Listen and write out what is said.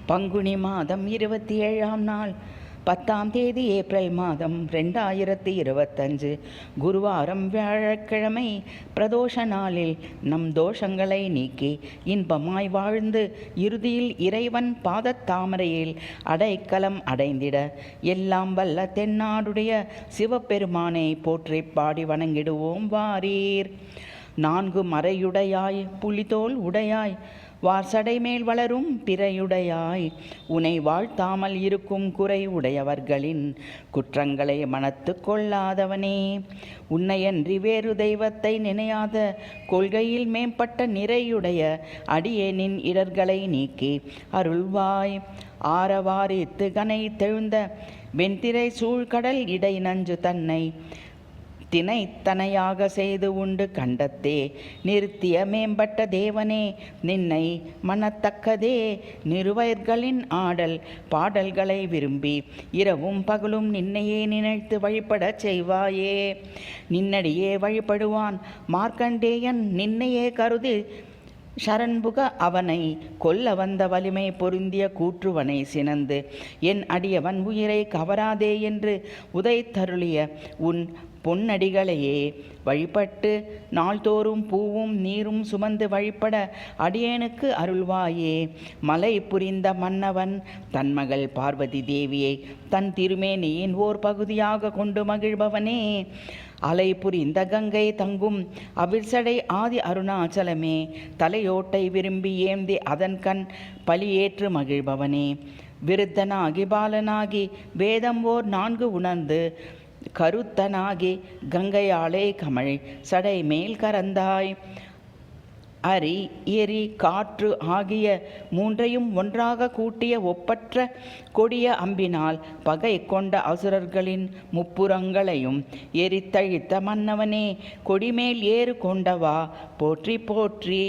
பங்குனி மாதம் 27ஆம் நாள் 10ஆம் தேதி ஏப்ரல் மாதம் 2025 குருவாரம் வியாழக்கிழமை பிரதோஷ நாளில் நம் தோஷங்களை நீக்கி இன்பமாய் வாழ்ந்து இறுதியில் இறைவன் பாதத்தாமரையில் அடைக்கலம் அடைந்திட எல்லாம் வல்ல தென்னாடுடைய சிவபெருமானை போற்றி பாடி வணங்கிடுவோம் வாரீர். 4 மறையுடையாய் புலிதோல் உடையாய் வார்சடை மேல் வளரும் பிறையுடையாய் உனை வாழ்த்தாமல் இருக்கும் குறை உடையவர்களின் குற்றங்களை மனத்து கொள்ளாதவனே, உன்னையன்றி வேறு தெய்வத்தை நினையாத கொள்கையில் மேம்பட்ட நிறையுடைய அடியேனின் இடர்களை நீக்கி அருள்வாய். ஆரவாரித்து கனை தெழுந்த வெண்திரை சூழ்கடல் இடை நஞ்சு தன்னை தினைத்தனையாக செய்து உண்டு கண்டத்தே நிறுத்திய மேம்பட்ட தேவனே, நின்னை மனத்தக்கதே நிறுவயர்களின் ஆடல் பாடல்களை விரும்பி இரவும் பகலும் நின்னையே நினைத்து வழிபடச் செய்வாயே. நின்னடியே வழிபடுவான் மார்க்கண்டேயன் நின்னையே கருதி சரண்புக அவனை கொல்ல வந்த வலிமை பொருந்திய கூற்றுவனை சினந்து என் அடியவன் உயிரை கவராதே என்று உதைத்தருளிய உன் பொன்னடிகளையே வழிபட்டு நாள்தோறும் பூவும் நீரும் சுமந்து வழிபட அடியேனுக்கு அருள்வாயே. மலை புரிந்த மன்னவன் தன் மகள் பார்வதி தேவியை தன் திருமேனியின் ஓர் பகுதியாக கொண்டு மகிழ்பவனே, அலை புரிந்த கங்கை தங்கும் அவிர்சடை ஆதி அருணாச்சலமே, தலையோட்டை விரும்பி ஏந்தி அதன் கண் பலியேற்று மகிழ்பவனே, விருத்தனாகி பாலனாகி வேதம் ஓர் 4 உணர்ந்து கருத்தனாகி கங்கையாளே கமழ் சடை மேல் கரந்தாய். அரி எரி காற்று ஆகிய 3ஐயும் ஒன்றாக கூட்டிய ஒப்பற்ற கொடிய அம்பினால் பகை கொண்ட அசுரர்களின் முப்புறங்களையும் எரித்தழித்த மன்னவனே, கொடிமேல் ஏறு கொண்டவா போற்றி போற்றி.